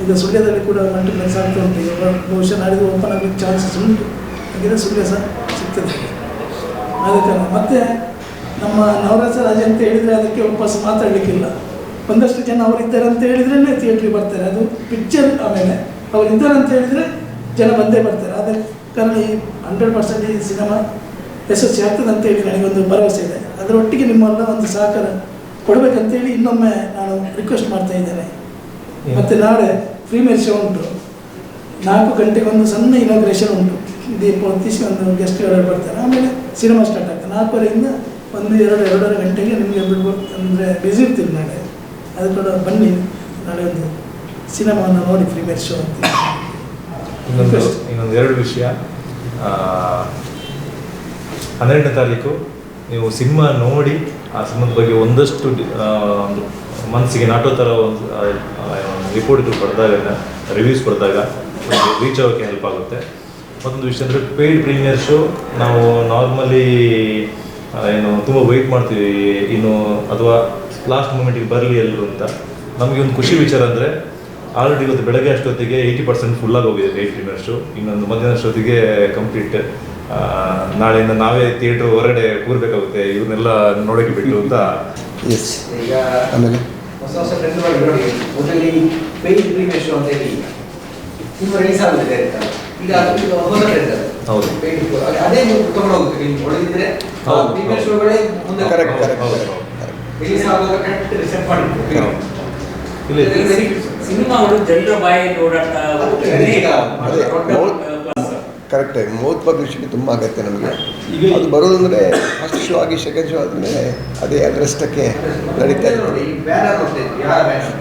ಈಗ ಸುಳ್ಯದಲ್ಲಿ ಕೂಡ ಮಲ್ಟಿಪ್ಲೆಕ್ಸ್ ಆಗ್ತಾ ಉಂಟು. ಈಗ ಬಹುಶಃ ನಾಡಿದ್ದು ಓಪನ್ ಆಗಲಿಕ್ಕೆ ಚಾನ್ಸಸ್ ಉಂಟು. ಹಾಗಿದ್ರೆ ಸುಳ್ಯ ಸಹ ಸಿಗ್ತದೆ. ಆದ ಕಾರಣ ಮತ್ತು ನಮ್ಮ ನವರಸ ರಾಜ ಅಂತ ಹೇಳಿದರೆ ಅದಕ್ಕೆ ವಾಪಸ್ ಮಾತಾಡಲಿಕ್ಕಿಲ್ಲ. ಒಂದಷ್ಟು ಜನ ಅವರಿದ್ದಾರೆ ಅಂತ ಹೇಳಿದ್ರೇ ಥಿಯೇಟ್ರಿಗೆ ಬರ್ತಾರೆ. ಅದು ಪಿಕ್ಚರ್ ಆಮೇಲೆ ಅವರಿದ್ದಾರೆ ಅಂತ ಹೇಳಿದರೆ ಜನ ಬಂದೇ ಬರ್ತಾರೆ. ಆದ ಕಾರಣ ಈ 100% ಈ ಸಿನಿಮಾ ಯಶಸ್ವಿ ಆಗ್ತದೆ ಅಂತೇಳಿ ನನಗೊಂದು ಭರವಸೆ ಇದೆ. ಅದರೊಟ್ಟಿಗೆ ನಿಮ್ಮೆಲ್ಲ ಒಂದು ಸಹಕಾರ ಕೊಡಬೇಕಂತೇಳಿ ಇನ್ನೊಮ್ಮೆ ನಾನು ರಿಕ್ವೆಸ್ಟ್ ಮಾಡ್ತಾ ಇದ್ದೇನೆ. ಮತ್ತು ನಾಳೆ ಪ್ರೀಮಿಯರ್ ಶೋ ಉಂಟು, 4 ಗಂಟೆಗೆ ಒಂದು ಸಣ್ಣ ಇನಾಗ್ರೇಷನ್ ಉಂಟು. ದೀಪ ಹೊತ್ತಿಸಿ ಒಂದು ಗೆಸ್ಟ್ಗಳು ಬರ್ತಾರೆ. ಆಮೇಲೆ ಸಿನಿಮಾ ಸ್ಟಾರ್ಟ್ ಆಗ್ತದೆ. 4:30ಯಿಂದ 1-2 ಗಂಟೆಗೆ ನಿಮಗೆ ಬಿಡ್ಬೋದು. ಅಂದರೆ ಬಿಸಿ ಇರ್ತೀವಿ ನಾಳೆ, ಅದು ಕೂಡ ಬನ್ನಿ. ನಾಳೆ ಒಂದು ಸಿನಿಮಾವನ್ನು ನೋಡಿ ಪ್ರೀಮಿಯರ್ ಶೋ ಅಂತ. ಇನ್ನೊಂದು 2 ವಿಷಯ. 12ನೇ ತಾರೀಕು ನೀವು ಸಿನಿಮಾ ನೋಡಿ ಆ ಸಿನಿಮಾದ ಬಗ್ಗೆ ಒಂದಷ್ಟು ಒಂದು ಮನಸ್ಸಿಗೆ ನಾಟೋ ಥರ ಒಂದು ರಿಪೋರ್ಟ್ಗಳು ಬರೆದಾಗ, ರಿವ್ಯೂಸ್ ಬರೆದಾಗ ರೀಚ್ ಆಗೋಕ್ಕೆ ಹೆಲ್ಪ್ ಆಗುತ್ತೆ. ಮತ್ತೊಂದು ವಿಷಯ ಅಂದರೆ ಪೇಯ್ಡ್ ಪ್ರೀಮಿಯರ್ ಶೋ ನಾವು ನಾರ್ಮಲಿ ಏನು ತುಂಬ ವೆಯ್ಟ್ ಮಾಡ್ತೀವಿ ಇನ್ನು, ಅಥವಾ ಲಾಸ್ಟ್ ಮೂಮೆಂಟಿಗೆ ಬರಲಿ ಎಲ್ಲರೂ ಅಂತ. ನಮಗೆ ಒಂದು ಖುಷಿ ವಿಚಾರ ಅಂದರೆ ಆಲ್ರೆಡಿ ಇವತ್ತು ಬೆಳಗ್ಗೆ ಅಷ್ಟೊತ್ತಿಗೆ 80% ಫುಲ್ಲಾಗಿ ಹೋಗಿದೆ ಪೇಯ್ಡ್ ಪ್ರೀಮಿಯರ್ ಶೋ. ಇನ್ನೊಂದು ಮಧ್ಯಾಹ್ನ ಅಷ್ಟೊತ್ತಿಗೆ ಕಂಪ್ಲೀಟ್. ನಾಳೆಯಿಂದ ನಾವೇ ಥಿಯೇಟ್ರ್ ಹೊರಗಡೆ ಕೂರಬೇಕಾಗುತ್ತೆ ಇವ್ರನ್ನೆಲ್ಲ ನೋಡೋಕ್ಕೆ ಬಿಟ್ಟು ಅಂತ. ಎಸ್. ಈಗ ಆಮೇಲೆ ಹೊಸ ಹೊಸ ಟ್ರೆಂಡ್ಗಳು ನೋಡಿ. ಮೊದಲೇ ಪೇಯ್ಡ್ ಪ್ರೀಮಿಯರ್ ಶೋ ಅಂತ ಹೇಳಿ ತುಂಬ ರಿಲೀಸ್ ಆಗುತ್ತೆ. ಈಗ ಅದು ಹೊಸ ಟ್ರೆಂಡ್ ಅದು. ಹೌದು, ಅದೇ ತಗೊಂಡು ಹೋಗುತ್ತೆ. ಒಳಗಿದ್ರೆ ಪ್ರೀಮಿಯರ್ ಶೋಗಳೇ ಮುಂದೆ ಕರೆಕ್ಟ್ ರಿಲೀಸ್ ಆಗುವಾಗ ಕರೆಕ್ಟ್ ರಿಸೆಪ್ಟ್ ಮಾಡಿರ್ತೀವಿ. ಸಿನಿಮಾಗಳು ಜನರ ಬಾಯಲ್ಲಿ ಓಡಾಟ ಕರೆಕ್ಟಾಗಿ ಮೌತ್ ಪಬ್ಲಿಸಿಟಿ ತುಂಬ ಅಗತ್ಯ ನಮಗೆ. ಈಗ ಅದು ಬರೋದಂದರೆ ಫಸ್ಟ್ ಶೋ ಆಗಿ ಸೆಕೆಂಡ್ ಶೋ ಆದಮೇಲೆ ಅದೇ ಅದರಷ್ಟಕ್ಕೆ ನಡೀತಾ ಇರ್ತದೆ. ಬ್ಯಾನರ್ ನೋಡ್ತೇವೆ, ಯಾರ ಬ್ಯಾನರ್,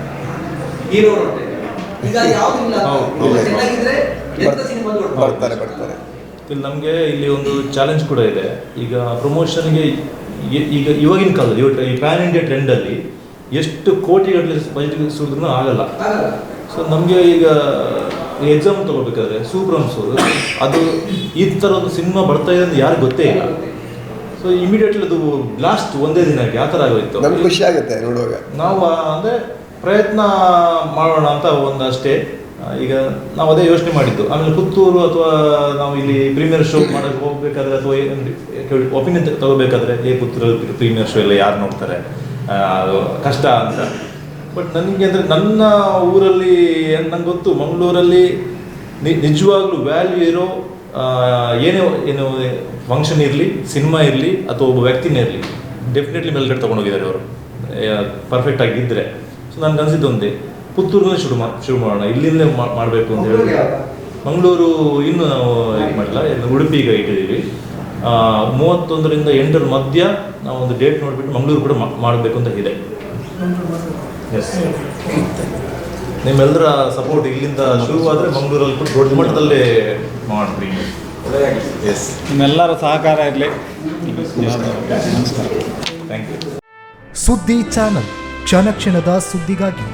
ಹೀರೋ ನೋಡ್ತೇವೆ. ಈಗ ಯಾವುದಿಲ್ಲ, ಚೆನ್ನಾಗಿದ್ರೆ ಎಂತ ಸಿನಿಮಾ ಬರ್ತಾರೆ. ಇಲ್ಲಿ ನಮಗೆ ಇಲ್ಲಿ ಒಂದು ಚಾಲೆಂಜ್ ಕೂಡ ಇದೆ. ಈಗ ಪ್ರಮೋಷನ್ಗೆ ಈಗ ಇವಾಗಿನ ಕಾಲದಲ್ಲಿ ಈ ಪ್ಯಾನ್ ಇಂಡಿಯಾ ಟ್ರೆಂಡಲ್ಲಿ ಎಷ್ಟು ಕೋಟಿಗಟ್ಟಲೆ ಬಜೆಟ್ ಸುರಿದ್ರೂ ಆಗಲ್ಲ. ಸೊ ನಮಗೆ ಈಗ ಎಕ್ಸಾಮ್ ತೊಗೋಬೇಕಾದ್ರೆ ಸೂಪ್ರಮ್ಸ್ ಅದು ಈ ಥರ ಒಂದು ಸಿನಿಮಾ ಬರ್ತಾ ಇದೆ ಅಂತ ಯಾರು ಗೊತ್ತೇ ಇಲ್ಲ. ಸೊ ಇಮಿಡಿಯೇಟ್ಲಿ ಅದು ಬ್ಲಾಸ್ಟ್ ಒಂದೇ ದಿನಕ್ಕೆ ಆ ಥರ ಆಗೋಯ್ತು. ನಮ್ಗೆ ಖುಷಿ ಆಗುತ್ತೆ ನೋಡುವಾಗ. ನಾವು ಅಂದರೆ ಪ್ರಯತ್ನ ಮಾಡೋಣ ಅಂತ ಒಂದಷ್ಟೇ. ಈಗ ನಾವು ಅದೇ ಯೋಚನೆ ಮಾಡಿದ್ದು. ಆಮೇಲೆ ಪುತ್ತೂರು ಅಥವಾ ನಾವು ಇಲ್ಲಿ ಪ್ರೀಮಿಯರ್ ಶೋ ಮಾಡೋಕ್ಕೆ ಹೋಗ್ಬೇಕಾದ್ರೆ ಅಥವಾ ಒಪಿನಿಯನ್ ತಗೋಬೇಕಾದ್ರೆ ಪುತ್ತೂರಲ್ಲಿ ಪ್ರೀಮಿಯರ್ ಶೋ ಎಲ್ಲ ಯಾರು ನೋಡ್ತಾರೆ, ಅದು ಕಷ್ಟ ಅಂತ. ಬಟ್ ನನಗೆ ಅಂದರೆ ನನ್ನ ಊರಲ್ಲಿ ನಂಗೆ ಗೊತ್ತು, ಮಂಗಳೂರಲ್ಲಿ ನಿಜವಾಗ್ಲೂ ವ್ಯಾಲ್ಯೂ ಇರೋ ಏನು ಫಂಕ್ಷನ್ ಇರಲಿ, ಸಿನಿಮಾ ಇರಲಿ ಅಥವಾ ಒಬ್ಬ ವ್ಯಕ್ತಿನೇ ಇರಲಿ, ಡೆಫಿನೆಟ್ಲಿ ಮೇಲ್ಗಡೆ ತೊಗೊಂಡೋಗಿದ್ದಾರೆ ಅವರು ಪರ್ಫೆಕ್ಟ್ ಆಗಿದ್ದರೆ. ಸೊ ನನಗೆ ಅನಿಸಿದ್ದು ಒಂದೇ, ಪುತ್ತೂರಿನಲ್ಲಿ ಶುರು ಮಾಡೋಣ, ಇಲ್ಲಿಂದಲೇ ಮಾಡಬೇಕು ಅಂತ ಹೇಳಿ. ಮಂಗಳೂರು ಇನ್ನೂ ನಾವು ಇದು ಮಾಡಿಲ್ಲ, ಉಡುಪಿ ಈಗ ಇಟ್ಟಿದ್ದೀವಿ. 31ರಿಂದ 8ರ ಮಧ್ಯ ನಾವು ಒಂದು ಡೇಟ್ ನೋಡಿಬಿಟ್ಟು ಮಂಗಳೂರು ಕೂಡ ಮಾಡಬೇಕು ಅಂತ ಇದೆ. ಎಸ್, ನಿಮ್ಮೆಲ್ಲರ ಸಪೋರ್ಟ್ ಇಲ್ಲಿಂದ ಶುರುವಾದರೆ ಮಂಗಳೂರಲ್ಲಿ ಕೂಡ ದೊಡ್ಡ ಮಟ್ಟದಲ್ಲೇ ಮಾಡ್ತೀವಿ. ಎಸ್, ನಿಮ್ಮೆಲ್ಲರ ಸಹಕಾರ ಇರಲಿ. ನಮಸ್ಕಾರ. Thank you. ಸುದ್ದಿ ಚಾನಲ್, ಕ್ಷಣ ಕ್ಷಣದ ಸುದ್ದಿಗಾಗಿ.